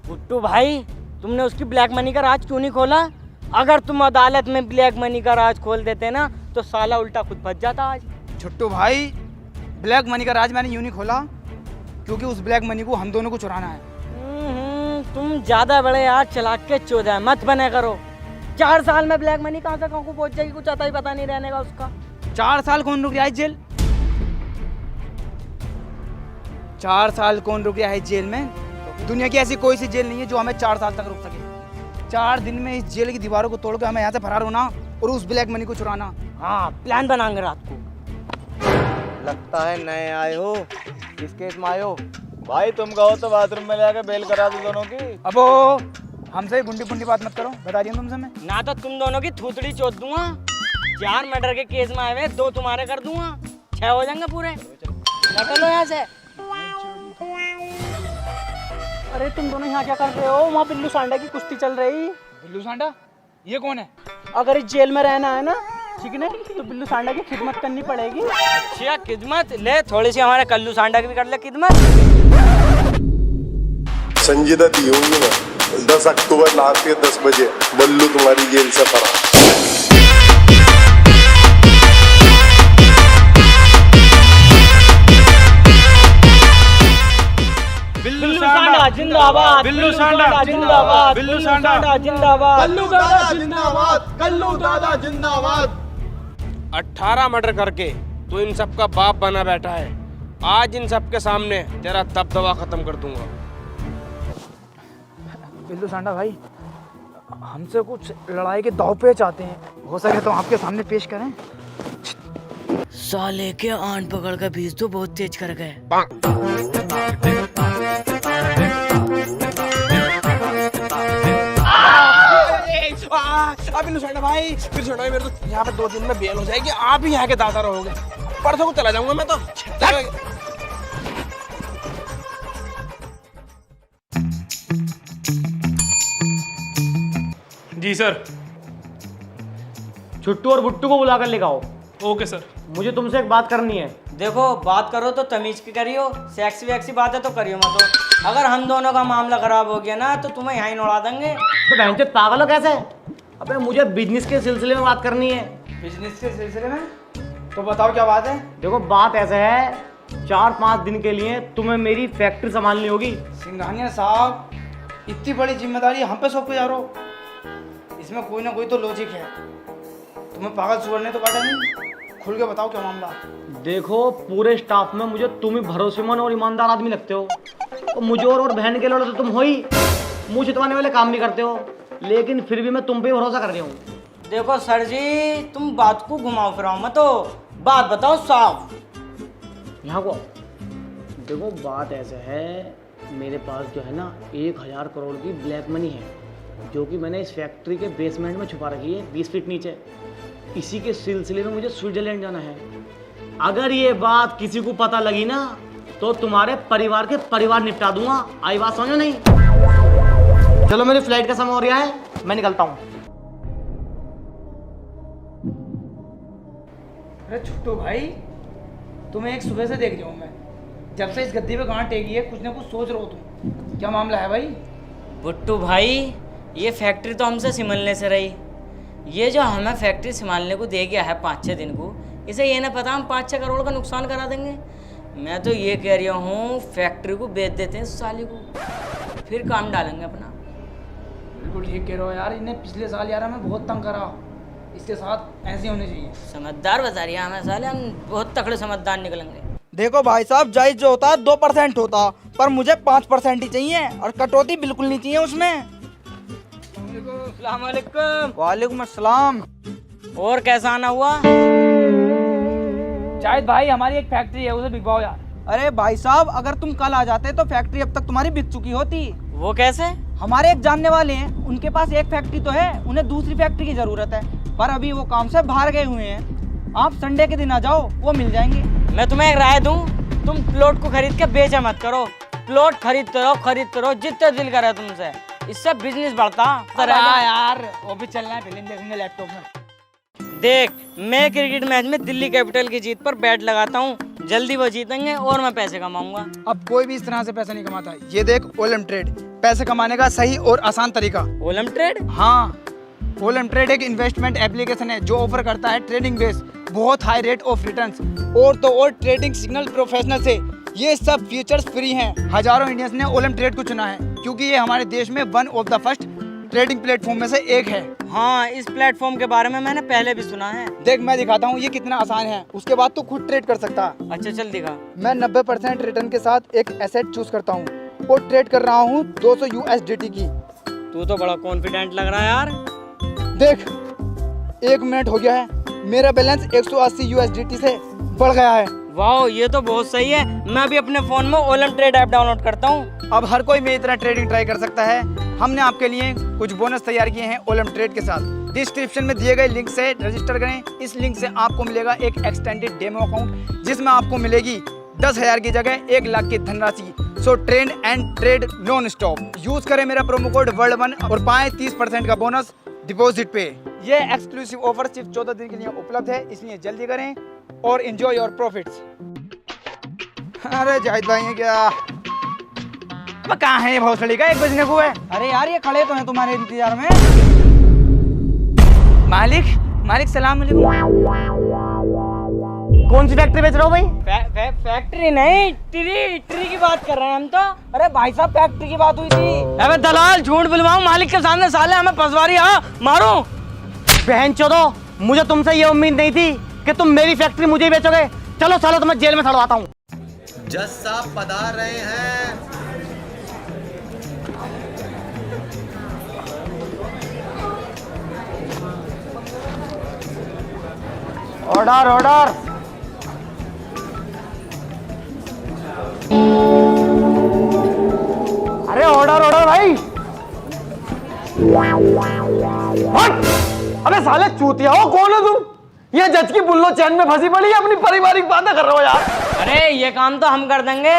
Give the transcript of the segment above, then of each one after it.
गुट्टू भाई, तुमने उसकी ब्लैक मनी का राज क्यों नहीं खोला? अगर तुम अदालत में ब्लैक मनी का राज खोल देते ना तो साला उल्टा खुद फंस जाता आज। छोटू भाई, ब्लैक मनी का राज मैंने यूं नहीं खोला क्योंकि उस ब्लैक मनी को हम दोनों को चुराना है। तुम ज्यादा बड़े यार चलाक के चोदा मत बने करो। 4 साल में ब्लैक मनी कहाँ से कहाँ को पहुंच जाएगी, कुछ आता ही पता नहीं रहने का उसका। 4 साल कौन रुक रहा है जेल? 4 साल कौन रुक रहा है जेल में? दुनिया की ऐसी कोई सी जेल नहीं है जो हमें 4 साल तक रुक सके। 4 दिन में इस जेल की दीवारों को तोड़ के हमें यहाँ से फरार होना और उस ब्लैक मनी को चुराना। हाँ, प्लान बनाएंगे रात को। लगता है नए आए हो। किस केस में आए हो? भाई तुम कहो तो बाथरूम में जाके बेल करा दो दोनों की। अबो हमसे गुंडी पुंडी बात मत करो, बता रही हूँ तुमसे मैं। ना तो तुम दोनों की थूथड़ी चोद दूंगा। 4 मर्डर के केस में आए हुए 2 तुम्हारे कर दूंगा, 6 हो जाएंगे पूरे। निकलो यहाँ से। अरे तुम दोनों यहाँ क्या कर रहे हो? वहाँ बिल्लू सांडा की कुश्ती चल रही। बिल्लू सांडा? ये कौन है? अगर इस जेल में रहना है ना, ठीक है ना, तो बिल्लू सांडा की खिदमत करनी पड़ेगी। अच्छा, खिदमत ले, थोड़ी सी हमारे कल्लू सांडा की भी कर ले खिदमत। संजीदा दी होंगी ना 10 अक्टूबर रात के 10 बजे बल्लू तुम्हारी जेल से फरार। बिल्लू सांडा जिंदाबाद, बिल्लू सांडा जिंदाबाद, बिल्लू सांडा जिंदाबाद, कल्लू दादा जिंदाबाद, कल्लू दादा जिंदाबाद। 18 मर्डर करके तू इन सब का बाप बना बैठा है। आज इन सब के सामने तेरा दबदबा खत्म कर दूंगा। बिल्लू सांडा भाई, हमसे कुछ लड़ाई के दाव पे चाहते हैं, हो सके तो आपके सामने पेश करें। साले के आन पकड़ कर भेज तो बहुत तेज कर गए। बिल्लू सांडा भाई, फिर छोड़ा मेरे तो यहाँ पे 2 दिन में बेल हो जाएगी। आप ही यहाँ के दादा रहोगे। परसों को चला जाऊंगा मैं तो। जी सर। छुट्टू और बुट्टू को बुला कर लेके आओ। Okay sir. मुझे तुमसे एक बात करनी है। देखो, बात करो तो तमीज की करियो, सेक्सी वैक्सी बातें तो करियो मत। तो अगर हम दोनों का मामला खराब हो गया ना तो तुम्हें यहाँ ही उड़ा देंगे। तो बहनचोद पागल हो कैसे? अबे मुझे बिजनेस के सिलसिले में बात करनी है। बिजनेस के सिलसिले में? तो बताओ क्या बात है। देखो बात ऐसे है, 4-5 दिन के लिए तुम्हें मेरी फैक्ट्री संभालनी होगी। सिंघानिया साहब, इतनी बड़ी जिम्मेदारी हम पे सौंप के जा रहे हो, इसमें कोई ना कोई तो लॉजिक है। तुम्हें पागल सुअर ने तो काटा नहीं। खुल के बताओ क्या मामला। देखो, पूरे स्टाफ में मुझे तुम ही भरोसेमंद और ईमानदार आदमी लगते हो। तो मुझे और बहन के लड़ो तो तुम हो ही, मुंह छितवाने वाले काम भी करते हो, लेकिन फिर भी मैं तुम पे भरोसा कर रही हूँ। देखो सर जी, तुम बात को घुमाओ फिराओ मत, हो बात बताओ साफ। यहाँ को देखो, बात ऐसे है, मेरे पास जो है ना 1000 करोड़ की ब्लैक मनी है, जो कि मैंने इस फैक्ट्री के बेसमेंट में छुपा रखी है 20 फीट नीचे। इसी के सिलसिले में मुझे स्विट्जरलैंड जाना है। अगर ये बात किसी को पता लगी ना तो तुम्हारे परिवार के परिवार निपटा दूंगा। आई बात समझो नहीं? चलो, मेरी फ्लाइट का समय हो रहा है, मैं निकलता हूँ। अरे छुट्टू भाई, तुम्हें एक सुबह से देख रहा हूँ मैं, जब से इस गद्दी पे गांठ टेकी है कुछ ना कुछ सोच रहे हो तुम। क्या मामला है भाई? बुट्टू भाई, ये फैक्ट्री तो हमसे संभालने से रही। ये जो हमें फैक्ट्री संभालने को दे गया है 5-6 दिन को, इसे ये ना पता हम 5-6 करोड़ का नुकसान करा देंगे। मैं तो ये कह रहा हूँ, फैक्ट्री को बेच देते हैं साली को, फिर काम डालेंगे अपना। बिल्कुल ठीक कह रहे हो यार। इन्हें पिछले साल यार हमें बहुत तंग करा, इसके साथ ऐसे होने चाहिए। समझदार बता रही है हमें साले, हम बहुत तकड़े समझदार निकलेंगे। देखो भाई साहब, जायज जो होता 2% होता, पर मुझे 5% ही चाहिए और कटौती बिल्कुल नहीं चाहिए उसमें। वालेकुम अस्सलाम। और कैसा आना हुआ? जायद भाई, हमारी एक फैक्ट्री है, उसे बिकवाओ यार। अरे भाई साहब, अगर तुम कल आ जाते तो फैक्ट्री अब तक तुम्हारी बिक चुकी होती। वो कैसे? हमारे एक जानने वाले हैं, उनके पास एक फैक्ट्री तो है, उन्हें दूसरी फैक्ट्री की जरूरत है, पर अभी वो काम से बाहर गए हुए हैं। आप संडे के दिन आ जाओ, वो मिल जाएंगे। मैं तुम्हें एक राय दूं, तुम प्लॉट को खरीद के बेचा मत करो। प्लॉट खरीदते रहो जितने दिल करे तुमसे, इससे बिजनेस बढ़ता। यार वो भी चलना है, फिल्म देखेंगे लैपटॉप में। देख, मैं क्रिकेट मैच में दिल्ली कैपिटल की जीत पर बैट लगाता हूँ, जल्दी वो जीतेंगे और मैं पैसे कमाऊंगा। अब कोई भी इस तरह से पैसा नहीं कमाता है। ये देख ओलम ट्रेड, पैसे कमाने का सही और आसान तरीका। Olam trade? हाँ, ओलम ट्रेड एक इन्वेस्टमेंट एप्लीकेशन है जो ऑफर करता है ट्रेडिंग बेस, बहुत हाई रेट ऑफ रिटर्न्स और तो और ट्रेडिंग सिग्नल प्रोफेशनल से। ये सब फीचर्स फ्री हैं। हजारों इंडियंस ने ओलम ट्रेड को चुना है क्योंकि ये हमारे देश में one of the first trading platform में से एक है। हाँ, इस प्लेटफॉर्म के बारे में मैंने पहले भी सुना है। देख मैं दिखाता हूँ ये कितना आसान है, उसके बाद तू खुद ट्रेड कर सकता है। अच्छा चल दिखा। मैं 90% रिटर्न के साथ एक एसेट चूज करता हूँ और ट्रेड कर रहा हूँ 200 USDT की। तू तो बड़ा कॉन्फिडेंट लग रहा है यार। देख 1 मिनट हो गया है, मेरा बैलेंस 180 USDT से बढ़ गया है। वाह, ये तो बहुत सही है। मैं अभी अपने फोन में ओलम ट्रेड ऐप डाउनलोड करता हूँ। अब हर कोई मेरी तरह ट्रेडिंग ट्राई कर सकता है। हमने आपके लिए कुछ बोनस तैयार किए हैं ओलम ट्रेड के साथ। डिस्क्रिप्शन में दिए गए लिंक से रजिस्टर करें। इस लिंक से आपको मिलेगा एक एक्सटेंडेड डेमो अकाउंट जिसमें आपको मिलेगी 10,000 की जगह 1 लाख की धनराशि। So trade and trade non stop. Use करें मेरा प्रोमो कोड वर्ल्ड1 और पाएं 30% का बोनस डिपॉजिट पे। ये एक्सक्लूसिव ऑफर सिर्फ 14 दिन के लिए उपलब्ध है, इसलिए जल्दी करें और एंजॉय योर प्रॉफिट्स। अरे जाहिद भाई है क्या? अब कहाँ है ये भोसड़ी का? 1 बजने को है। अरे यार ये खड़े तो हैं तुम्हारे इंतजार में। मालिक सलाम अलैकुम। कौन सी फैक्ट्री बेच रहे हो भाई? फैक्ट्री नहीं, ट्री की बात कर रहे हैं हम तो। अरे भाई साहब फैक्ट्री की बात हुई थी। अबे दलाल, झूठ बुलवाऊं मालिक के सामने? साले हमें फंसवारी। हाँ मारो। बहन चोदो, मुझे तुमसे ये उम्मीद नहीं थी कि तुम मेरी फैक्ट्री मुझे ही बेचोगे। चलो सालो तुम्हें जेल में सड़वाता हूँ। जज साहब पधार रहे हैं। Order order. अरे ऑर्डर ऑर्डर भाई। हट! अबे साले चूतिया हो, कौन हो तुम? ये जज की बुल्लो चैन में फंसी पड़ी है, अपनी पारिवारिक बातें कर रहे हो यार। अरे ये काम तो हम कर देंगे।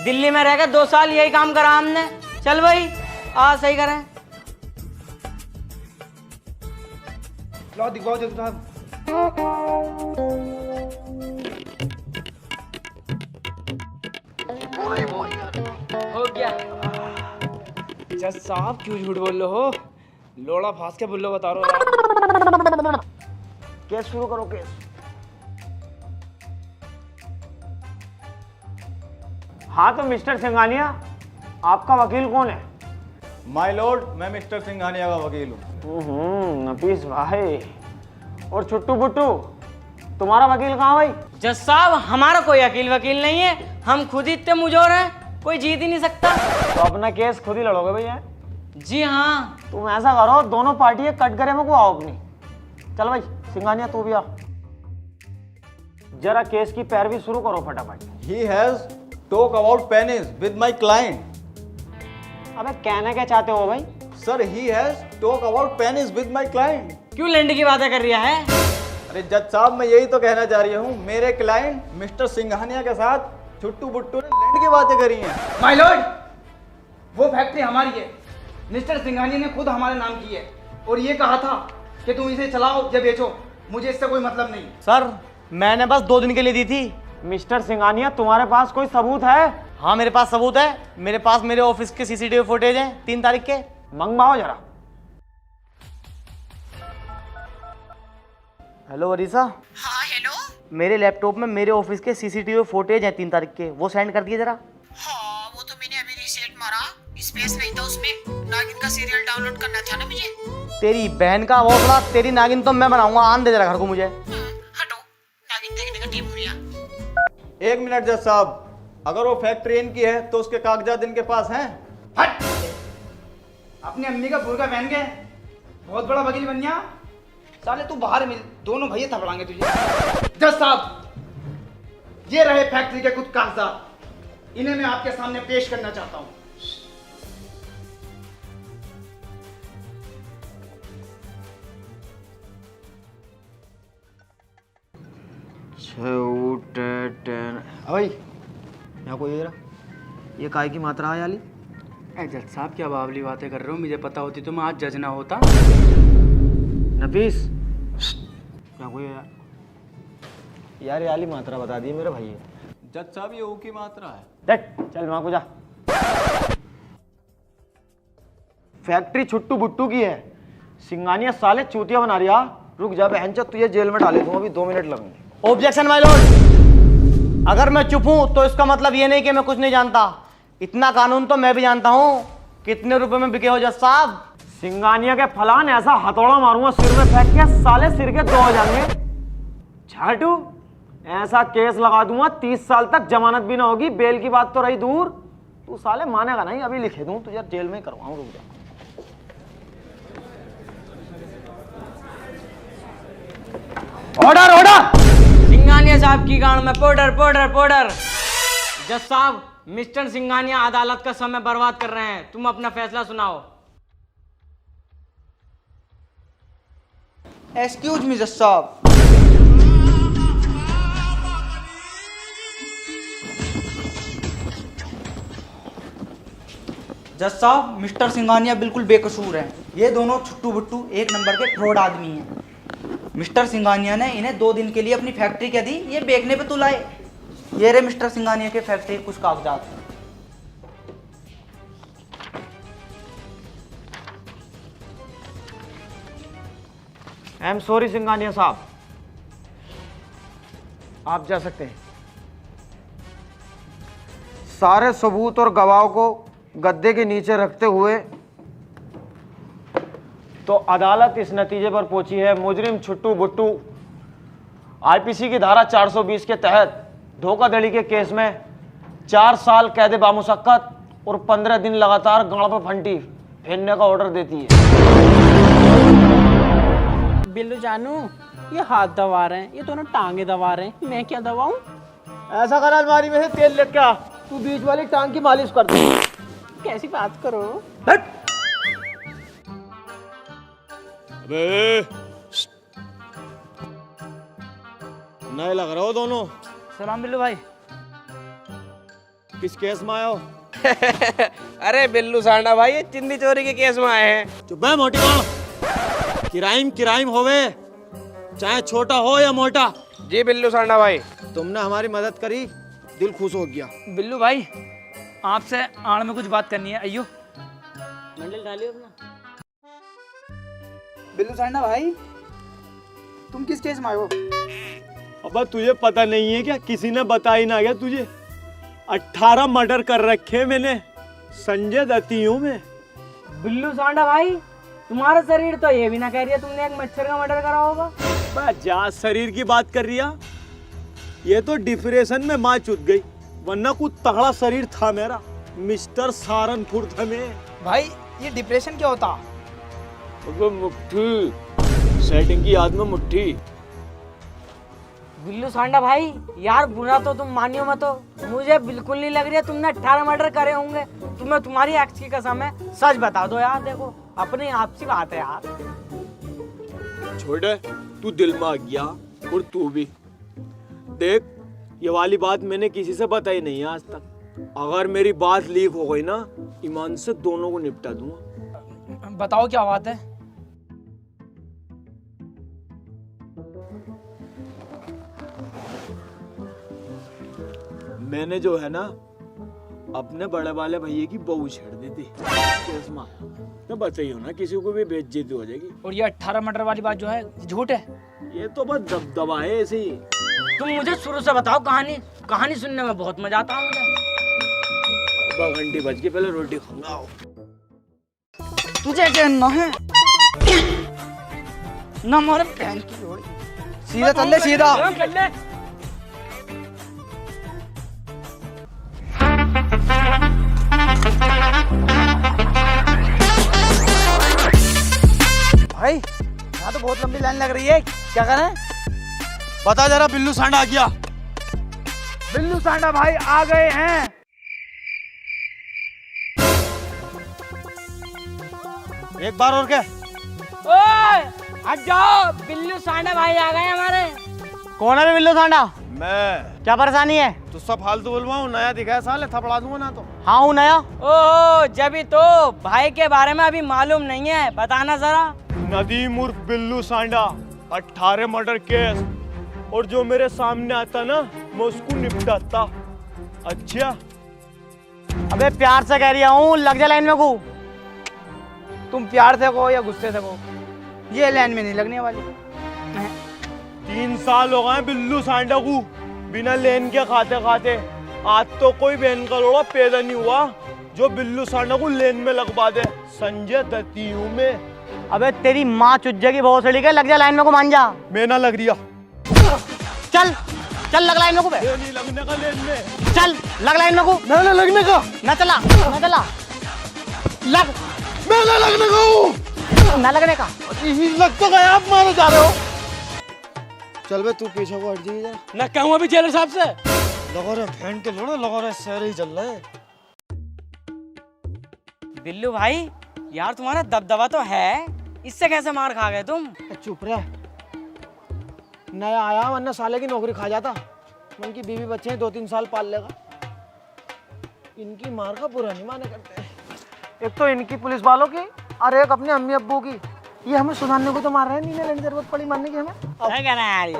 दिल्ली में रहकर 2 साल यही काम करा हमने। चल भाई आ सही करें। लो दिखाओ जज साहब। हो गया। जज साहब क्यों झूठ बोल रहे हो? लोड़ा फांस के बुल्लो बता रहे हो यार। केस शुरू करो केस। हाँ तो मिस्टर सिंघानिया, आपका वकील कौन है? माय लॉर्ड, मैं मिस्टर सिंघानिया का वकील हूँ। नफीस भाई। और छुट्टू बुट्टू, तुम्हारा वकील कहाँ भाई? जज साहब हमारा कोई वकील नहीं है, हम खुद ही इतने मुजोर हैं, कोई जीत ही नहीं सकता। तो अपना केस खुद ही लड़ोगे भैया? जी हाँ। तुम ऐसा करो, दोनों पार्टी कटघरे में को आओ अपनी। चल भाई सिंघानिया तू भी आ। जरा केस की पैरवी शुरू करो फटाफट। He has talk about pennies with my client. अबे कहना क्या चाहते हो भाई? Sir, he has talk about pennies with my client. क्यों लैंड की बातें कर रहा है? अरे जज साहब मैं यही तो कहना चाह रही हूँ, मेरे क्लाइंट मिस्टर सिंघानिया के साथ छुट्टू बुट्टू ने लैंड की बातें करी हैं। माय लॉर्ड, वो फैक्ट्री हमारी है। मिस्टर सिंघानिया ने खुद हमारे नाम की है और ये कहा था कि तुम इसे चलाओ या बेचो, मुझे इससे कोई मतलब नहीं। सर मैंने बस 2 दिन के लिए दी थी। मिस्टर सिंघानिया तुम्हारे पास कोई सबूत है? हाँ मेरे पास सबूत है। मेरे पास मेरे ऑफिस के CCTV फुटेज हैं 3 तारीख के। मंगवाओ जरा। हेलो वरीसा। हाँ हेलो। मेरे लैपटॉप में मेरे ऑफिस के CCTV फुटेज हैं 3 तारीख के, वो सेंड कर दिए जरा। हाँ वो तो मैंने अभी रीसेट मारा, स्पेस नहीं था उसमें, नागिन का सीरियल डाउनलोड करना था ना मुझे। तेरी बहन का हौसला, तेरी नागिन तो मैं बनाऊंगा। आन दे जरा घर को मुझे। हटो, नागिन देखने का टीम हुआ। 1 मिनट जज साहब, अगर वो फैक्ट्री इनकी है तो उसके कागजात इनके पास हैं? हट! अपनी अम्मी का बुर्का पहन के बहुत बड़ा वकील बन गया। साले तू बाहर मिल, दोनों भैया थपड़ाएंगे तुझे। जज साहब, ये रहे फैक्ट्री के कुछ कागजात, इन्हें मैं आपके सामने पेश करना चाहता हूँ। भाई यहाँ कोई जरा, ये काय की मात्रा है याली? जज साहब क्या बावली बातें कर रहे हो? मुझे पता होती तो मैं आज जज ना होता। नफीस क्या कोई यार? यार ये वाली मात्रा बता दी मेरे भाई। जज साहब ये ऊ की मात्रा है। देख चल वहां को जा। फैक्ट्री छुट्टू बुट्टू की है, सिंगानिया साले चूतिया बना रही। रुक जा बहनचोद, तुझे जेल में डाले दूंगा, अभी 2 मिनट लगेंगे। ऑब्जेक्शन माय लॉर्ड, अगर मैं चुप हूं तो इसका मतलब ये नहीं कि मैं कुछ नहीं जानता। इतना कानून तो मैं भी जानता हूं। कितने रुपए में बिके हो जज साहब? सिंगानिया के फलान ऐसा हथौड़ा मारूंगा सिर में फेंक के, साले सिर के 2 हो जाएंगे। झाटू ऐसा केस लगा दूंगा 30 साल तक जमानत भी ना होगी, बेल की बात तो रही दूर। तू साले मानेगा नहीं, अभी लिखे दूं तुझे जेल में करवाऊं। रुक जा। Order order. सिंगानिया साहब की गांड में पाउडर पाउडर पाउडर। जज साहब, मिस्टर सिंगानिया अदालत का समय बर्बाद कर रहे हैं, तुम अपना फैसला सुनाओ। एक्सक्यूज मी जज साहब। जज साहब, मिस्टर सिंगानिया बिल्कुल बेकसूर हैं। ये दोनों छुट्टू बुट्टू 1 नंबर के फ्रॉड आदमी हैं। मिस्टर सिंगानिया ने इन्हें 2 दिन के लिए अपनी फैक्ट्री कह दी, ये बेचने पे तुलाए। ये रहे मिस्टर सिंगानिया के फैक्ट्री कुछ कागजात। आई एम सॉरी सिंगानिया साहब, आप जा सकते हैं। सारे सबूत और गवाहों को गद्दे के नीचे रखते हुए तो अदालत इस नतीजे पर पहुंची है, मुजरिम छुट्टू बुट्टू आईपीसी की धारा 420 के तहत धोखाधड़ी के केस में 4 साल कैद बामुशक्कत और 15 दिन लगातार गांड पर फंटी फेरने का ऑर्डर देती है। बिल्लू जानू, ये हाथ दबा रहे हैं, ये दोनों टांगे दबा रहे हैं, मैं क्या दबाऊं? ऐसा कर अलमारी में से तेल लेके आ, तू बीच वाली टांग की मालिश कर दे। कैसी बात करो? अबे नए लग रहे हो दोनों। सलाम बिल्लू भाई। किस केस में आए हो? अरे बिल्लू सांडा भाई, ये चिंदी चोरी के केस में आए हैं। चुप है मोटी कौन? किराइम होवे, चाहे छोटा हो या मोटा। जी बिल्लू सांडा भाई। तुमने हमारी मदद करी, दिल खुश हो गया। बिल्लू भाई, आपसे आड़ में कुछ बात करनी है। अयो मंडल डालियो अपना। बिल्लू सांडा भाई, तुम किस केस में आए हो? अब तुझे पता नहीं है क्या? किसी ने बताई ना क्या तुझे? 18 मर्डर कर रखे मैंने, संजय दत्ती हूँ मैं। बिल्लू सांडा भाई, तुम्हारा शरीर तो ये भी ना कह रही है तुमने एक मच्छर का मर्डर करा होगा। जा शरीर की बात कर रही है, ये तो डिप्रेशन में माँ चुत गई, वरना कुछ तगड़ा शरीर था मेरा। मिस्टर सारनपुर था मैं। भाई ये डिप्रेशन क्या होता? मुट्ठी सेटिंग की याद में मुट्ठी। बिल्लू सांडा भाई, यार बुरा तो तुम मानियो मत हो, मुझे बिल्कुल नहीं लग रही है तुमने 18 मर्डर करे होंगे। तुम्हें तुम्हारी एक्स की कसम है, सच बता दो यार। देखो अपनी आपसी बात है यार। छोड़े, तू दिल में आ गया, और तू भी देख, ये वाली बात मैंने किसी से बताई नहीं है आज तक। अगर मेरी बात लीक हो गई ना, ईमान से दोनों को निपटा दूंगा। बताओ क्या बात है? मैंने जो है ना अपने बड़े वाले भैया की बहू छेड़ दी थी केस में। तो बताइयो ना, किसी को भी बेइज्जती हो जाएगी। और ये 18 मर्डर वाली बात जो है झूठ है? ये तो बस दबदबा है ऐसे ही। तुम मुझे शुरू से बताओ कहानी, कहानी सुनने में बहुत मजा आता है मुझे। 2 घंटे बज के पहले रोटी खाऊंगा। तुझे क्या ना है ना मारे बहन की जोड़ी। सीधा चल ले, सीधा। भाई यहाँ तो बहुत लंबी लाइन लग रही है, क्या करें? बता जरा, बिल्लू सांडा आ गया। बिल्लू सांडा भाई आ गए हैं। एक बार और क्या? ओए हट जाओ, बिल्लू सांडा भाई आ गए हमारे। कौन है बिल्लू सांडा? मैं। क्या परेशानी है? तो सब फालतू बोलवाऊं, नया दिखा साले, थपड़ा दूंगा ना तो। हाँ हूँ नया। ओहो, जब तो भाई के बारे में अभी मालूम नहीं है, बताना जरा। नदीम उर्फ बिल्लू सांडा, 18 मर्डर केस, और जो मेरे सामने आता ना मैं उसको निपटाता। अच्छा अबे प्यार से कह रहा हूँ, लग जा लाइन में को। तुम प्यार से कहो या गुस्से से कहो, ये लाइन में नहीं लगने वाली। 3 साल हो गए बिल्लू सांडा को बिना लेन के खाते खाते। आज तो कोई बहन का लोड़ा पैदा नहीं हुआ जो बिल्लू सांडा को लेन में लगवा दे। संजय दत्ती हूँ मैं। अबे तेरी माँ चुज्जे की बहुत सड़ी के, लग जा लाइन में को, मान जा। मैं ना लग रिया। चल चल लग लाइन में को बे। ये नहीं लगने का लेन में। चल लग लाइन में को। ना लगने का। ना चला लग। मैं ना लगने का हूँ। ना लगने का। लग तो गया, आप मारे जा रहे हो। चल बे तू पीछे को हट जी इधर। ना कहूँ अभी जेलर साहब से। लगा रहे फैन के लोड़ा, लगा रहे शहर ही चल रहा है। बिल्लू भाई यार तुम्हारा दबदबा तो है, इससे कैसे मार खा गए तुम? चुप रह, नया आया वरना साले की नौकरी खा जाता। मन की बीवी बच्चे हैं, 2-3 साल पाल लेगा। इनकी मार का बुरा नहीं माने करते। एक तो इनकी पुलिस वालों की और एक अपने अम्मी अब्बू की। ये हमें सुधारने को तो मार रहे हैं, नहीं लेने जरूरत पड़ी मारने की हमें। क्या कहना है यार ये?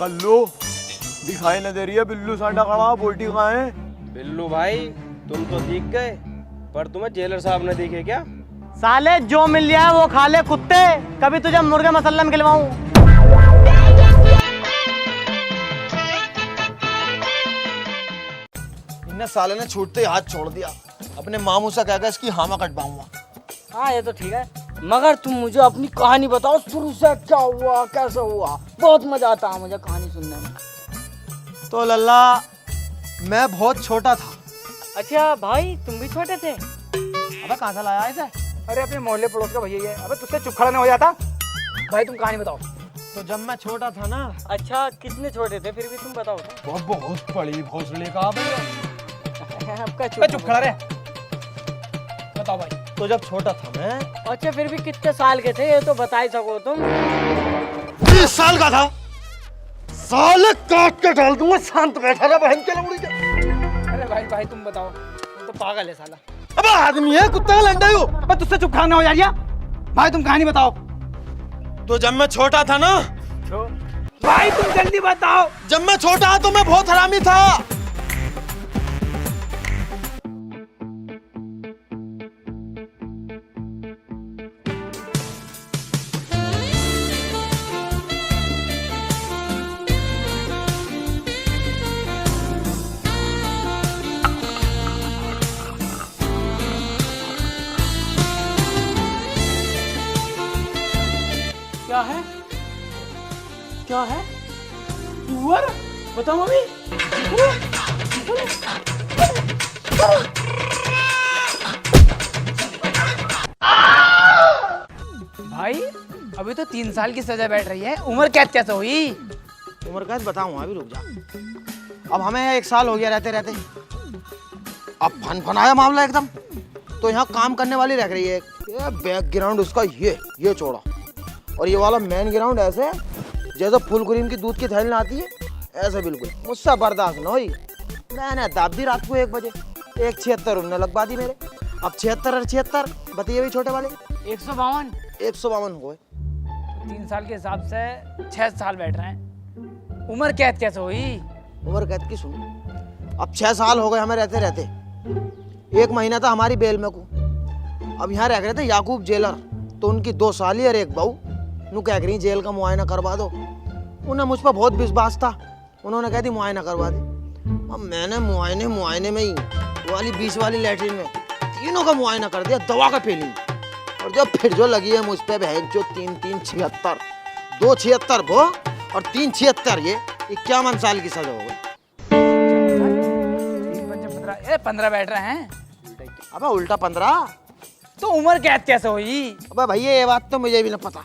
गल्लू दिखाई न दे रही है बिल्लू सांडा खड़ा, बोटी कहाँ है? बिल्लू भाई तुम तो दिख गए, पर तुम्हें जेलर साहब ने देखे क्या? साले जो मिल जाए वो खा ले कुत्ते, कभी तुझे मुर्गे मसल्लम खिलवाऊं। इन्हें साले ने छूटते ही हाथ छोड़ दिया। अपने मामू से कहकर इसकी हामा कटवाऊंगा। हाँ ये तो ठीक है, मगर तुम मुझे अपनी कहानी बताओ, शुरू से क्या हुआ, कैसे हुआ? बहुत मजा आता है मुझे कहानी सुनने में। तो लल्ला मैं बहुत छोटा था। अच्छा भाई तुम भी छोटे थे? अबे कहाँ से लाया इसे? अरे अपने मोहल्ले पड़ोस का भैया ही है। अबे तुझसे चुप खड़ा नहीं हो जाता? भाई तुम कहानी बताओ। तो जब मैं छोटा था ना। अच्छा कितने छोटे थे फिर भी तुम बताओ तो। बहुत बड़ी भोसड़ी का भैया। आपका चुप खड़ा रहे, बताओ भाई। तो जब छोटा था मैं। अच्छा फिर भी कितने साल के थे ये तो बता ही सको तुम। 30 साल का था। साले काट के डाल दूंगा, शांत बैठा रहा बहन के लौड़ी के। अरे भाई तुम बताओ, तुम तो पागल है साला। अबे आदमी है कुत्ता का लंडा हो। अबे तुझसे चुप खड़ा नहीं हो यार। भाई तुम कहानी बताओ। तो जब मैं छोटा था ना। भाई तुम जल्दी बताओ। जब मैं छोटा था तो मैं बहुत हरामी था। क्या है? क्या है? सुअर? बताओ मम्मी। भाई अभी तो 3 साल की सजा बैठ रही है, उम्र कैद कैसे हुई? उम्र कैद बताऊंगा, अभी रुक जा। अब हमें 1 साल हो गया रहते रहते। अब फन-फनाया मामला एकदम। तो यहाँ काम करने वाली रख रही है। ये बैकग्राउंड उसका ये चौड़ा, और ये वाला मेन ग्राउंड ऐसे जैसे फुल क्रीम की दूध की थैली आती है, ऐसे बिल्कुल। मुझसे बर्दाश्त न हुई, मैंने दाब दी रात को 1 बजे। 176 उन्होंने लगवा दी मेरे। अब 76 और 76 बताइए भी छोटे वाले। 152। 152 हो गए। 3 साल के हिसाब से 6 साल बैठ रहे हैं, उम्र कैद कैसे हुई? उम्र कैद की सुन। अब 6 साल हो गए हमें रहते रहते। 1 महीना था हमारी बेल में को। अब यहाँ रह रहे थे याकूब जेलर, तो उनकी 2 साली और 1 बहू नू कह रही जेल का मुआयना करवा दो। उन्हें मुझ पर बहुत विश्वास था, उन्होंने कह दी मुआयना करवा दी। अब मैंने मुआयने में ही वो वाली 20 वाली लैट्रिन में तीनों का मुआयना कर दिया, दवा का फीलिंग। और जब फिर जो लगी है मुझ पे बहन जो 3-3 76, 2 76 वो और 3 76 ये 51 साल की सजा हो गई। 15 बैठ रहे हैं। अबे उल्टा 15। तो उम्र कैद कैसे हुई? अबे भैया ये बात तो मुझे भी नहीं पता।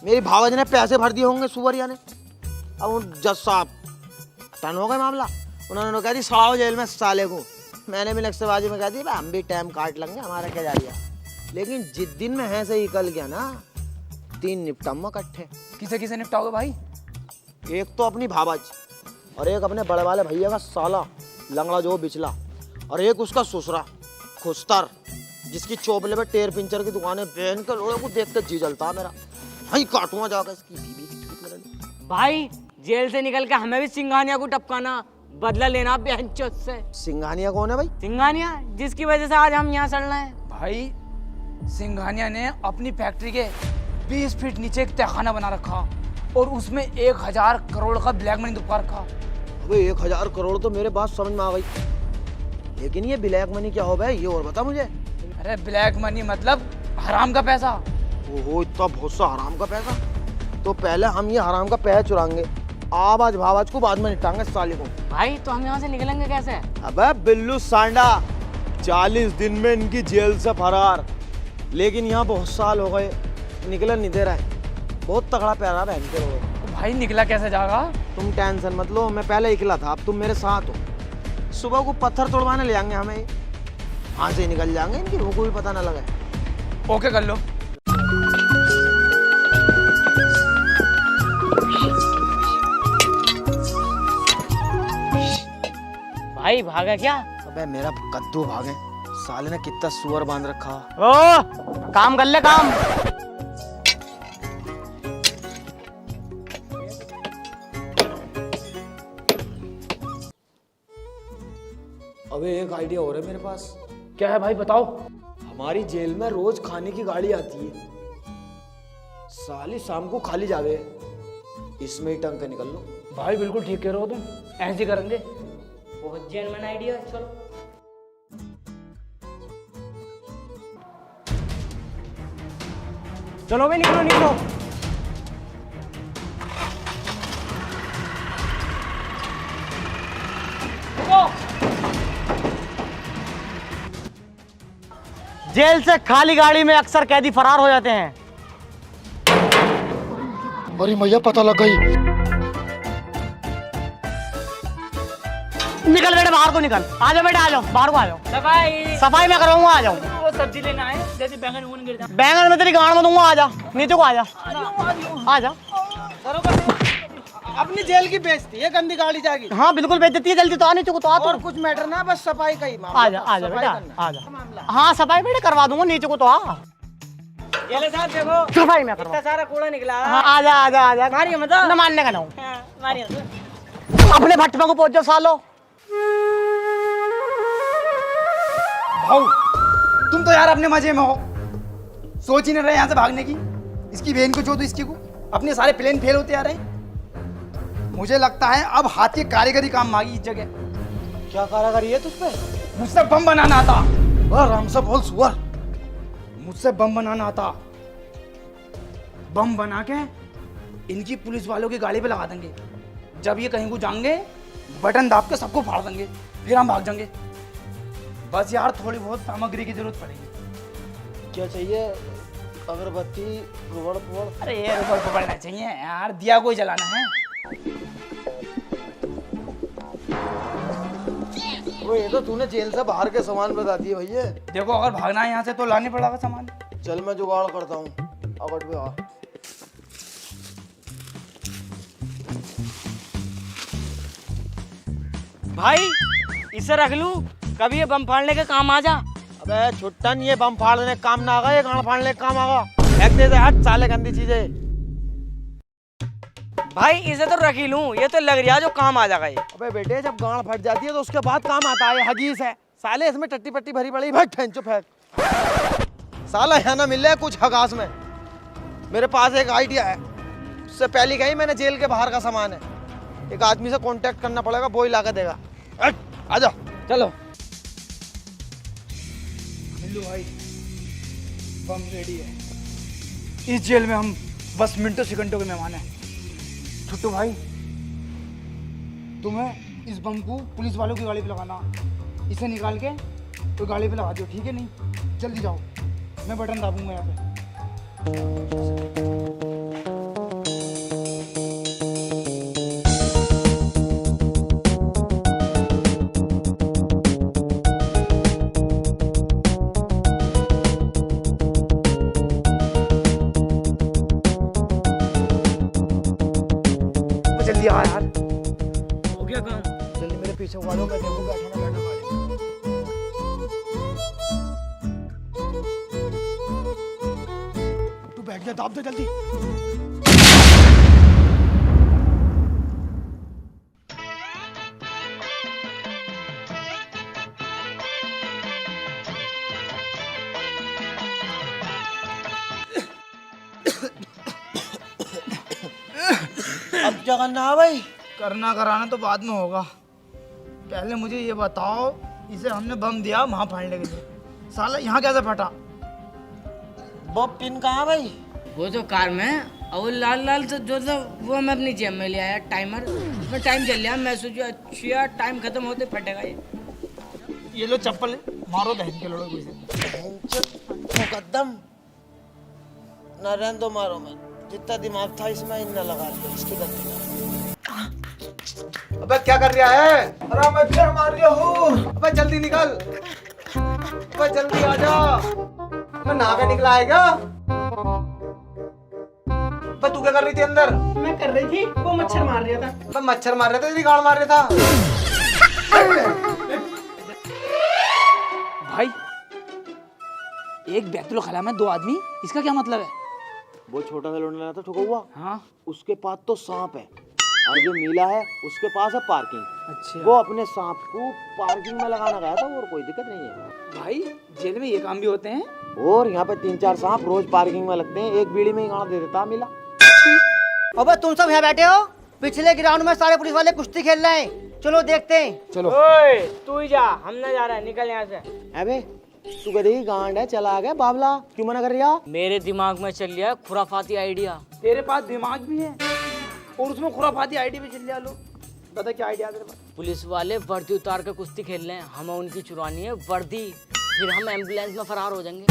मेरी भावज ने पैसे भर दिए होंगे सुवरिया ने। अब उन जज साहब टन हो गए मामला, उन्होंने कह दी सड़ाओ जेल में साले को। मैंने भी नक्शेबाजी में कह दी हम भी टाइम काट लेंगे, हमारा क्या जा रहा। लेकिन जिस दिन में है से निकल गया ना, 3 निपटम इकट्ठे। किसे किसे निपटाओगे भाई? एक तो अपनी भावज और एक अपने बड़े वाले भैया का साला लंगड़ा जो बिचला। और एक उसका ससुरा खुस्तर, जिसकी चोपले पे टेर पिंचर की दुकान है। बहन के लोड़े को देख के जी जलता है मेरा। वहीं काटूंगा जाकर इसकी बीवी की चूत मेरे लिए। भाई जेल से निकल के हमें भी सिंघानिया को टपकाना, बदला लेना बेंचोद से। सिंघानिया कौन है भाई? सिंघानिया जिसकी वजह से आज हम यहाँ चल रहे हैं। भाई सिंघानिया ने अपनी फैक्ट्री के 20 फीट नीचे एक तहखाना बना रखा और उसमें 1000 करोड़ का ब्लैक मनी दुबका रखा। अबे 1000 करोड़ तो मेरे बात समझ में आ गई, लेकिन ये ब्लैक मनी क्या हो भाई, ये और बता मुझे। अरे ब्लैक मनी मतलब हराम का पैसा। ओहो, इतना बहुत सा हराम का पैसा। तो पहले हम ये हराम का पैसा चुराएंगे, आवाज भावाज को बाद में निपटाएंगे साले को। भाई तो हम यहाँ से निकलेंगे कैसे? अबे बिल्लू सांडा, 40 दिन में इनकी जेल से फरार। लेकिन यहाँ बहुत साल हो गए, निकलने नहीं दे रहा है। बहुत तगड़ा प्यारा बहन के लोग। तो भाई निकला कैसे जाएगा? तुम टेंशन मत लो, मैं पहले निकला था, अब तुम मेरे साथ हो। सुबह को पत्थर तोड़वाने ले जाएंगे हमें, वहां से निकल जाएंगे, इनकी रूह को भी पता ना लगे। ओके कर लो। भाई भागा क्या? अबे मेरा कद्दू भागे, साले ने कितना सुअर बांध रखा। ओ काम कर ले काम। अबे एक आइडिया हो रहा है मेरे पास। क्या है भाई बताओ। हमारी जेल में रोज खाने की गाड़ी आती है, साली शाम को खाली जावे, इसमें ही टंग के निकल लो। भाई बिल्कुल ठीक कह रहे हो तुम, ऐसे ही करेंगे। बहुत जेन्युइन आइडिया, चलो। चलो भाई निकलो निकलो। जेल से खाली गाड़ी में अक्सर कैदी फरार हो जाते हैं। अरे मैया पता लग गई। निकल बेटे बाहर को निकल। आ जाओ बेटे, आ जाओ बाहर को, आ जाओ। सफाई सफाई मैं करूंगा, आ जाओ। वो सब्जी लेना है, जैसे बैंगन वून गिर जाए। बैंगन में तेरी गाड़ में दूंगा, आ जा नीचे को, आ जा आ जा। अपनी जेल की बेइज्जती है, गंदी गाड़ी जाएगी। हाँ बिल्कुल बेइज्जती है, जल्दी तो आ नीचे को, तो आ और तू। कुछ मैटर ना, बस सफाई का ही आ जा आ जा बेटा, आ जा। हाँ सफाई बेटे करवा दूंगा, नीचे को तो आ। ये साहब देखो सफाई मैं करवा। इतना सारा कूड़ा निकला। हाँ आ जा आ जा आ जा। मारिए मतलब न मानने का ना हूँ। मारिए। अपने भट्टे को पहुंच जाओ सालो। भाऊ तुम तो यार अपने मजे में हो, सोच ही नहीं रहे यहाँ से भागने की। इसकी बहन को जो तो इसकी को, अपने सारे प्लान फेल होते आ रहे। मुझे लगता है अब हाथ की कारीगरी काम मांगी इस जगह। क्या कारीगरी है तुझ पे? मुझसे बम बनाना आता। आराम से बोल सुअर। मुझसे बम बनाना आता। बम बना के इनकी पुलिस वालों की गाड़ी पे लगा देंगे। जब ये कहीं को जाएंगे, बटन दाब के सबको फाड़ देंगे, फिर हम भाग जाएंगे। बस यार थोड़ी बहुत सामग्री की जरूरत पड़ेगी। क्या चाहिए? अगरबत्ती, रुबड़ पुबड़? अरे ये रुपड़ पकड़ना चाहिए यार, दिया कोई जलाना है। वो ये तो तूने जेल से बाहर के सामान बता दिए भैया। देखो अगर भागना है यहाँ से तो लाने पड़ेगा सामान। चल मैं जुगाड़ करता हूँ, अवट पे आ। भाई इसे रख लूं, कभी ये बम फाड़ने के काम आ जा। अबे छुट्टन, ये बम फाड़ने का काम ना आगा, ये गाड़ फाड़ने का काम आगा। फेंक दे हट साले गंदी चीजें। भाई इसे तो रख ही लूं, ये तो लग रहा है जो काम आ जाएगा ये। अबे बेटे जब गाड़ फट जाती है तो उसके बाद काम आता है, हगीस है साले, इसमें टट्टी पट्टी भरी पड़ी। भाई फेंचो फेंक साला, यहाँ ना मिल रहा है कुछ हगास में। मेरे पास एक आइडिया है, उससे पहले कहीं मैंने जेल के बाहर का सामान है, एक आदमी से कांटेक्ट करना पड़ेगा, वो ही ला के देगा। आ जाओ चलो मिल्लू भाई, बम रेडी है। इस जेल में हम बस मिनटों सेकंडों के मेहमान हैं। छुट्टू भाई तुम्हें इस बम को पुलिस वालों की गाड़ी पे लगाना, इसे निकाल के तो गाड़ी पे लगा दियो, ठीक है? नहीं जल्दी जाओ, मैं बटन दाबूंगा यहाँ पे। जल्दी आ यार, हो गया काम। जल्दी मेरे पीछे वालों का देखो बैठा ना बैठा गाड़ी में। बैठ जा, दाब दे जल्दी। अब क्या करना है भाई? करना कराना तो बाद में होगा, पहले मुझे ये बताओ, इसे हमने बम दिया वहाँ फाड़ने के लिए, साला यहाँ कैसे फटा? वो पिन कहाँ है भाई? वो तो कार में, और वो लाल लाल तो जो था वो मैं अपनी जेब में ले आया, टाइमर, उसमें टाइम चल रहा, मैं सोचा अच्छा टाइम खत्म होते फटेगा ये लो चप्पल, मारो बहन के लोड़ो कोई। मुकद्दम न रहने दो, मारो मत, जितना दिमाग था इसमें इतना लगा लिया, इसकी गलती नहीं। अबे क्या कर रहा है? अरे मैं फिर मार रहा हूँ। अबे जल्दी निकल, अबे जल्दी आ जा। मैं नहा के निकला है क्या? अबे तू क्या कर रही थी अंदर? मैं कर रही थी, वो मच्छर मार रहा था। अबे मच्छर मार रहा था, तेरी गाड़ मार रहा था। भाई एक बैतुल खला में 2 आदमी, इसका क्या मतलब है? वो छोटा सा लौंडा लगा था ठुका हुआ, हाँ उसके पास तो सांप है, और जो नीला है उसके पास है पार्किंग। अच्छा वो अपने सांप को पार्किंग में लगाना गया था, और कोई दिक्कत नहीं है भाई, जेल में ये काम भी होते हैं। और यहाँ पे 3-4 सांप रोज पार्किंग में लगते हैं, एक बीड़ी में ही गाना दे देता मिला। अबे तुम सब यहाँ बैठे हो, पिछले ग्राउंड में सारे पुलिस वाले कुश्ती खेल रहे हैं, चलो देखते हैं। चलो ओए तू ही जा, हम ना जा रहा है, निकल यहाँ से। अबे तू कह रही गांड है, चला आ गया बाबला, क्यों मना कर रही है? मेरे दिमाग में चल रहा है खुराफाती आइडिया। तेरे पास दिमाग भी है और उसमें खुराफाती आईडी भी चल लो। बता क्या आइडिया तेरे पास? पुलिस वाले वर्दी उतार कर कुश्ती खेल रहे हैं, हमें उनकी चुरानी है वर्दी, फिर हम एम्बुलेंस में फरार हो जाएंगे।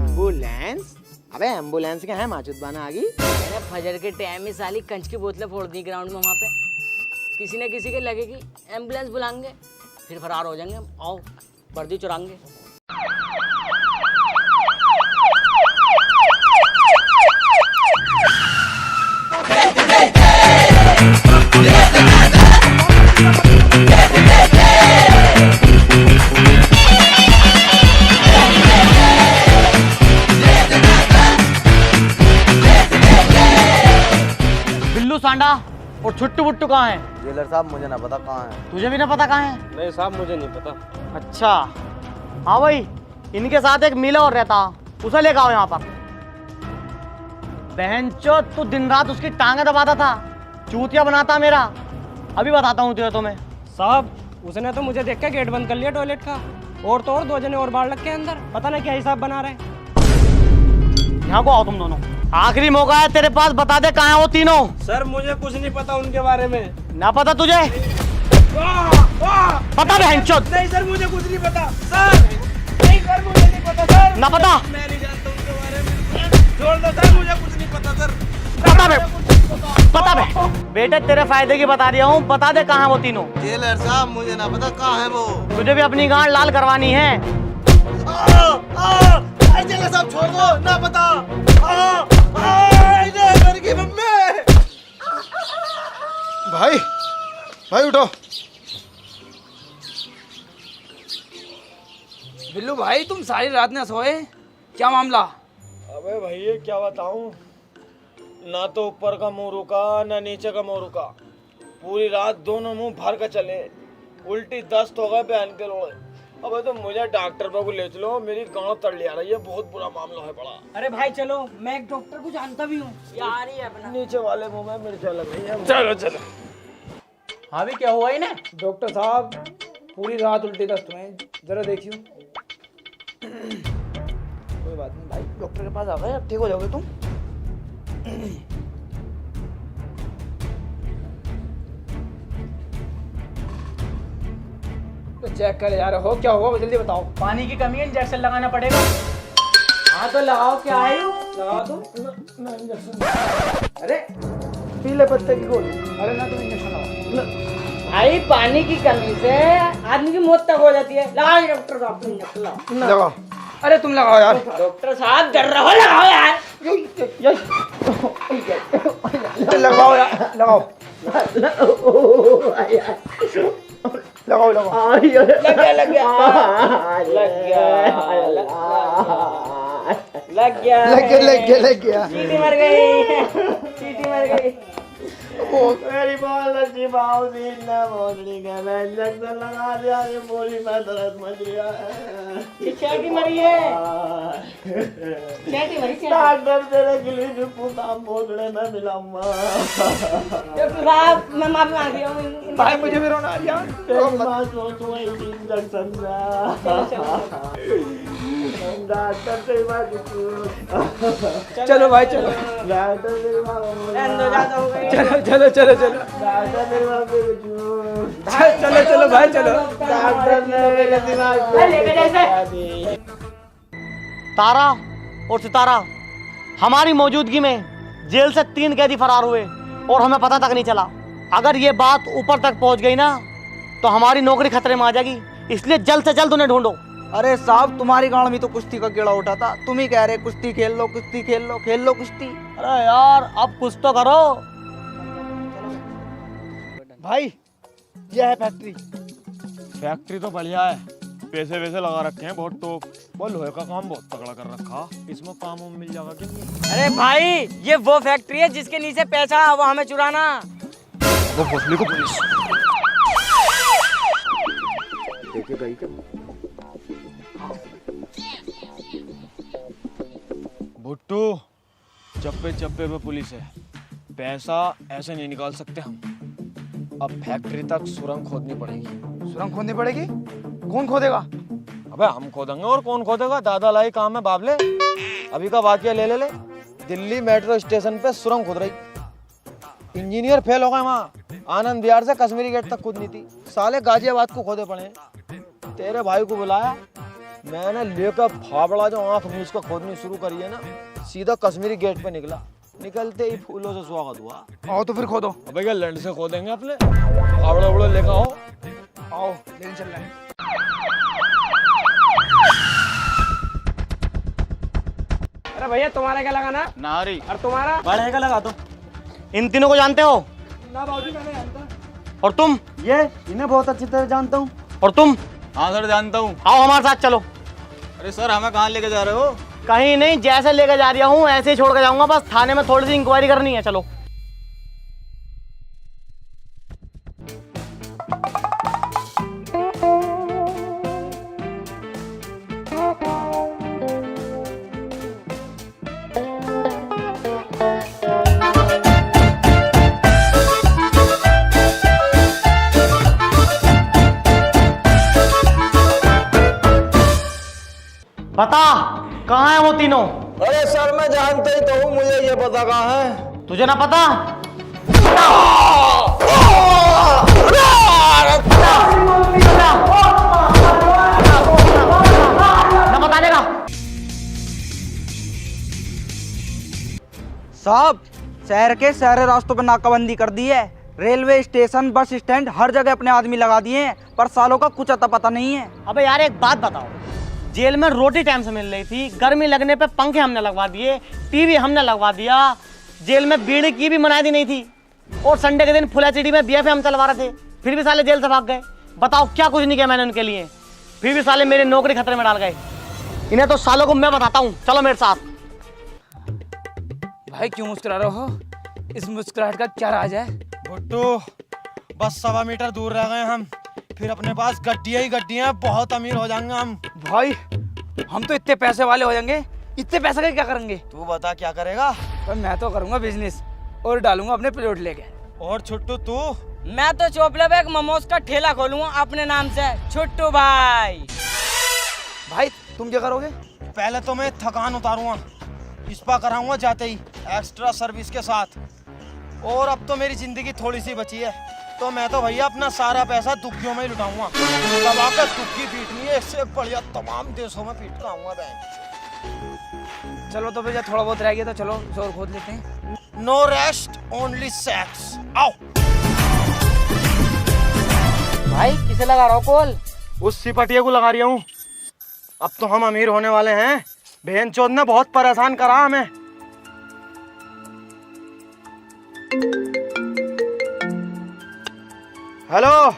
एम्बुलेंस? अबे एम्बुलेंस क्या है, माचुत बाना आ गई। मैंने फजर के टाइम में साली कंच की बोतलें फोड़ दी ग्राउंड में, वहाँ पे किसी न किसी के लगेगी, एम्बुलेंस बुलाएंगे, फिर फरार हो जाएंगे हम। आओ वर्दी चुराएंगे। बिल्लू सांडा और छुट्टू बुट्टू कहाँ है? जेलर साहब मुझे ना पता कहाँ है। तुझे भी ना पता कहाँ है? नहीं साहब, मुझे नहीं पता। अच्छा हाँ भाई, इनके साथ एक मिला और रहता, उसे लेकर आओ यहाँ पर। बहनचोद, तू दिन रात उसकी टांगे दबाता था, चूतिया बनाता मेरा। अभी बताता हूँ तुझे तुम्हें। साहब उसने तो मुझे देख के गेट बंद कर लिया टॉयलेट का, और तो और 2 जने और बाहर लग के अंदर, पता नहीं क्या हिसाब बना रहे हैं। यहाँ को आओ तुम दोनों, आखिरी मौका है तेरे पास, बता दे कहाँ है वो तीनों। सर मुझे कुछ नहीं पता उनके बारे में। ना पता तुझे? पता बहनचोद? नहीं सर, मुझे कुछ नहीं पता सर। नहीं सर, मुझे नहीं पता सर। ना पता? मैं नहीं जानता उनके बारे में। छोड़ दो सर, मुझे कुछ नहीं पता सर। पता बे, पता बे। बेटे तेरे फायदे की बता रहा हूँ, बता दे कहाँ है वो तीनों। जेलर साहब मुझे ना पता कहाँ है वो। तुझे भी अपनी गांड लाल करवानी है। जेलर साहब छोड़ दो, ना पता। भाई, भाई उठो। बिल्लू भाई तुम सारी रात न सोए, क्या मामला? अबे भैया क्या बताऊं, ना तो ऊपर का मुंह रुका ना नीचे का मुंह रुका, पूरी रात दोनों मुंह भर कर चले, उल्टी दस्त हो गए बहन के लोड़े। अबे तो मुझे डॉक्टर पर को ले चलो, मेरी गांड तड़ लिया रही है, बहुत बुरा मामला है बड़ा। अरे भाई चलो, मैं एक डॉक्टर को जानता भी हूँ, ये आ रही है अपना। नीचे वाले मुंह में मिर्चा लग रही है। चलो चलो। हाँ भी क्या हुआ इन्हें? डॉक्टर साहब पूरी रात उल्टी दस्त हुए हैं, जरा देखियो। कोई बात नहीं भाई, डॉक्टर के पास आ गए, अब ठीक हो जाओगे तुम। तो चेक कर यार, हो क्या हुआ जल्दी बताओ। पानी की कमी है, इंजेक्शन लगाना पड़ेगा। हाँ तो लगाओ, क्या है यू? लगा दो ना इंजेक्शन। अरे पीले पत्ते की गोली। अरे ना तुम इंजेक्शन लगाओ। भाई पानी की कमी से आदमी की मौत तक हो जाती है। लगाओ डॉक्टर साहब, तुम इंजेक्शन लगाओ। लगाओ। अरे तुम लगाओ यार। डॉक्टर साहब डर रहे हो, लगाओ यार। लगाओ यार, लगाओ। लगाओ लगाओ। लग गया लग गया लग गया लग लग गया लग गया चीटी मर गई चीटी मर गई। मेरी बहुत अच्छी बाउजी ने बोलनी के मैं इंजेक्शन लगा दिया, ये पूरी में दर्द मच गया है। ये चीटी मरी है, चीटी मरी चीटी। डॉक्टर तेरे के लिए पूरा मोगड़े में मिलाऊंगा। डॉक्टर साहब मैं माफी मांग रही हूँ भाई, मुझे भी रोना आ गया। तेरी बात सोचो इंजेक्शन डॉक्टर से बात चलो भाई चलो डॉक्टर से बात चलो चलो चलो चलो डॉक्टर मेरे बाप पे चलो चलो भाई चलो। डॉक्टर ने मेरे दिमाग पे तारा और सितारा हमारी मौजूदगी में जेल से 3 कैदी फरार हुए और हमें पता तक नहीं चला। अगर ये बात ऊपर तक पहुंच गई ना तो हमारी नौकरी खतरे में आ जाएगी, इसलिए जल्द से जल्द उन्हें ढूंढो। अरे साहब, तुम्हारी गांव में तो कुश्ती का कीड़ा उठा था, तुम ही कह रहे कुश्ती खेल लो कुश्ती खेल लो, खेल लो कुश्ती। अरे यार अब कुछ तो करो। भाई ये है फैक्ट्री। फैक्ट्री तो बढ़िया है, पैसे वैसे लगा रखे हैं बहुत टॉप, वो लोहे का काम बहुत तगड़ा कर रखा, इसमें काम वाम मिल जाएगा क्या? अरे भाई ये वो फैक्ट्री है जिसके नीचे पैसा है वो हमें चुराना। वो भोसले को पुलिस देखिए गई क्या? भुट्टू, चप्पे चप्पे पे पुलिस है, पैसा ऐसे नहीं निकाल सकते हम। अब फैक्ट्री तक सुरंग खोदनी पड़ेगी। सुरंग खोदनी पड़ेगी? कौन खोदेगा? अबे हम खोदेंगे और कौन खोदेगा, दादा लाई काम है बाबले। अभी का वाकया ले दिल्ली मेट्रो स्टेशन पे सुरंग खोद रही, इंजीनियर फेल हो गए वहाँ, आनंद विहार से कश्मीरी गेट तक खोदनी थी, साले गाजियाबाद को खोदे पड़े। तेरे भाई को बुलाया, मैंने लेकर फावड़ा जो आंख में उसको खोदनी शुरू करी है ना, सीधा कश्मीरी गेट पे निकला, निकलते ही फूलों से स्वागत हुआ। आओ तो फिर खोदो। अबे क्या लैंड से खोदेंगे अपने, फावड़ा उड़ा लेकर आओ। आओ लेकिन चल रहे हैं। अरे भैया तुम्हारा क्या लगाना? नारी और तुम्हारा? बढ़ेगा लगा दो। इन तीनों को जानते हो? ना बाबूजी मैंने जानता। और तुम? ये इन्हें बहुत अच्छी तरह जानता हूँ। और तुम? हाँ सर जानता हूँ। आओ हमारे साथ चलो। अरे सर हमें कहाँ लेके जा रहे हो? कहीं नहीं, जैसे लेके जा रहा हूँ ऐसे ही छोड़ के जाऊंगा, बस थाने में थोड़ी सी इंक्वायरी करनी है। चलो। बता कहाँ है वो तीनों? अरे सर मैं जानता ही तो हूँ, मुझे ये पता कहाँ है। तुझे ना पता? ना बताने का? साहब, शहर के सारे रास्तों पर नाकाबंदी कर दी है, रेलवे स्टेशन बस स्टैंड हर जगह अपने आदमी लगा दिए हैं, पर सालों का कुछ अता पता नहीं है। अबे यार एक बात बताओ, जेल में रोटी टाइम से मिल रही थी, गर्मी लगने पे पंखे हमने लगवा दिए, टीवी हमने लगवा दिया, जेल में बीड़ी की भी मनाही नहीं थी, और संडे के दिन फुल एचडी में बीएफए हम चलवा रहे थे, फिर भी साले जेल से भाग गए। बताओ क्या कुछ नहीं किया मैंने उनके लिए, फिर भी साले मेरी नौकरी खतरे में डाल गए। इन्हें तो सालों को मैं बताता हूँ, चलो मेरे साथ। भाई क्यों मुस्कुरा रहे हो? इस मुस्कुराहट का क्या राज है? भुट्टू, बस 1.25 मीटर दूर रह गए हम, फिर अपने पास गड्डियाँ ही गड्डियाँ, बहुत अमीर हो जाएंगे हम। भाई हम तो इतने पैसे वाले हो जाएंगे, इतने पैसे का क्या करेंगे? तू बता क्या करेगा? पर मैं तो करूंगा बिजनेस और डालूंगा अपने प्लॉट लेके। और छुट्टू तू? मैं तो चोपड़े पे एक मोमोज का ठेला खोलूंगा अपने नाम से, छुट्टू भाई। भाई तुम क्या करोगे? पहले तो मैं थकान उतारूंगा, स्पा कराऊंगा जाते ही एक्स्ट्रा सर्विस के साथ, और अब तो मेरी जिंदगी थोड़ी सी बची है, तो मैं तो भैया अपना सारा पैसा दुखियों में ही लुटाऊंगा, तब आकर दुखी पीटनी है, इससे बढ़िया तमाम देशों में पीट कर आऊंगा मैं। चलो तो भैया थोड़ा बहुत रह गया तो चलो शोर खोद लेते हैं। नो रेस्ट ओनली सेक्स, आओ। भाई किसे लगा रहा हो कॉल? उस सिपटिया को लगा रही हूँ, अब तो हम अमीर होने वाले हैं, बहन चोद ने बहुत परेशान करा हमें। हेलो,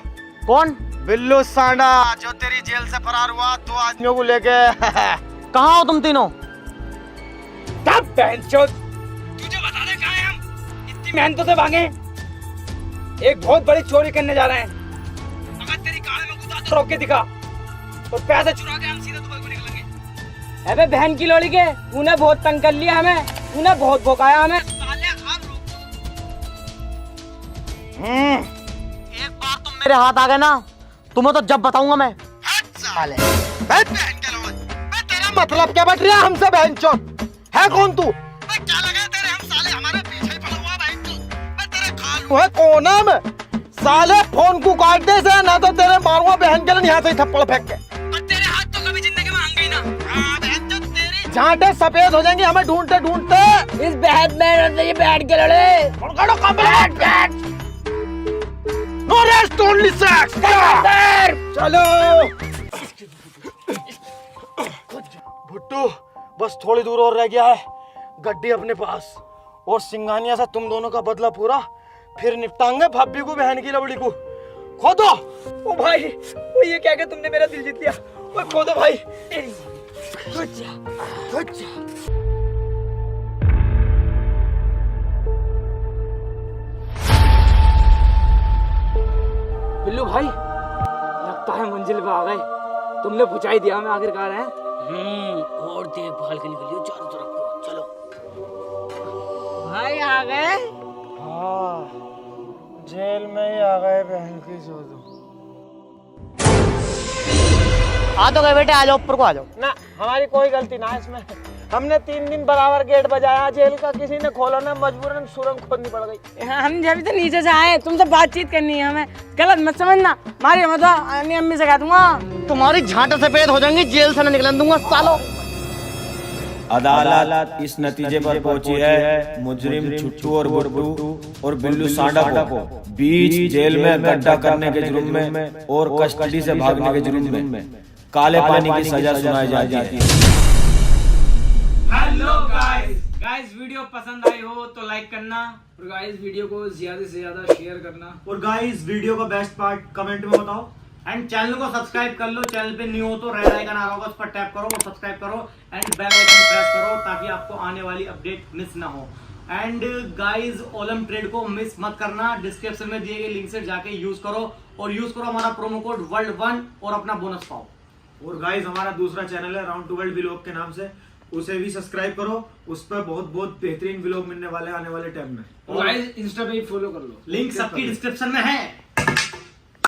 कौन? बिल्लू सांडा, जो तेरी जेल से फरार हुआ 2 आदमियों को लेके। कहाँ हो तुम तीनों? तब बहनचोद तुझे बता दे कहाँ हैं हम, इतनी मेहनतों से भागे, एक बहुत बड़ी चोरी करने जा रहे हैं। अगर तेरी कार में घुसा तो रोक के दिखा और पैसे चुरा के हम सीधे दुबई को निकलेंगे। अबे बहन की लोड़ी के, तूने बहुत तंग कर लिया हमें, तूने बहुत भौंकाया हमें। एक बार तुम मेरे हाथ आ गए ना, तुम्हें तो जब बताऊंगा मैं। साले बहन के लोग, तेरा मतलब क्या बट रहा है हमसे बहनचोद? है कौन तू? क्या लगा तेरे, हम साले हमारे पीछे ही पड़ा हुआ बहनचोद। तेरे खालू है कौन है मैं? साले फोन को काट दे से, ना तो तेरे मारूंगा बहन के लिए यहाँ से थप्पड़ फेंक के। पर तेरे हाथ तो कभी जिंदगी में आएंगे ही ना। हाँ बहनचोद, तेरी झांटे सफेद हो जाएंगी हमें ढूंढते ढूंढते। इस बहन में ये बैठ के लड़े। No rest only sex. चलो भुट्टू, बस थोड़ी दूर और रह गया है, गड्डी अपने पास, और सिंघानिया से तुम दोनों का बदला पूरा, फिर निपटाएंगे भाभी को बहन की लवड़ी को। खोदो। ओ भाई, वो ये क्या तुमने मेरा दिल जीत लिया। ओ खोदो भाई। बिल्लू भाई, लगता है मंजिल पे आ गए। तुमने पूछा ही दिया हमें आखिरकार है। और देखभाल के निकलियो चारों तरफ को। चलो भाई आ गए। हाँ, जेल में ही आ गए बहन की जोदो। आ तो गए बेटे, आ जाओ ऊपर को आ जाओ। ना हमारी कोई गलती ना है इसमें, हमने 3 दिन बराबर गेट बजाया जेल का, किसी ने खोला ना, मजबूरन सुरंग खोदनी पड़ गई। हम जब से नीचे से आए, तुमसे बातचीत करनी है हमें, गलत मत समझना। मारी मत, अम्मी से कह दूंगा। तुम्हारी झांटे सफेद हो जाएंगी, जेल से न निकलन दूंगा सालो। अदालत इस नतीजे पर पहुंची है, मुजरिम छुट्टू और गुड्डू और बिल्लू सांडा को बीच जेल में गड्ढा करने के जुर्म में और कस्टडी से भागने के जुर्म में काले पानी की सजा सुनाई जाती है। हेलो गाइस, वीडियो पसंद आई हो तो लाइक करना, और गाइस वीडियो को ज्यादा से ज्यादा शेयर करना, और गाइस वीडियो का बेस्ट पार्ट कमेंट में बताओ, एंड चैनल को सब्सक्राइब कर लो। चैनल पे न्यू हो तो रेड आइकन आ रहा होगा, उस पर टैप करो और सब्सक्राइब करो, एंड बेल आइकन प्रेस करो ताकि आपको आने वाली अपडेट मिस ना हो। एंड गाइस, ओलम ट्रेड को मिस मत करना, डिस्क्रिप्शन में दिए गए लिंक से जाके यूज करो, और यूज करो हमारा प्रोमो कोड वर्ल्ड1 और अपना बोनस पाओ। और गाइस हमारा दूसरा चैनल है राउंड टू वर्ल्ड व्लॉग के नाम से, उसे भी सब्सक्राइब करो, उस पर बहुत बेहतरीन व्लॉग मिलने वाले आने वाले टाइम में। और गाइस इंस्टा पे फॉलो कर लो, लिंक सबकी डिस्क्रिप्शन में है।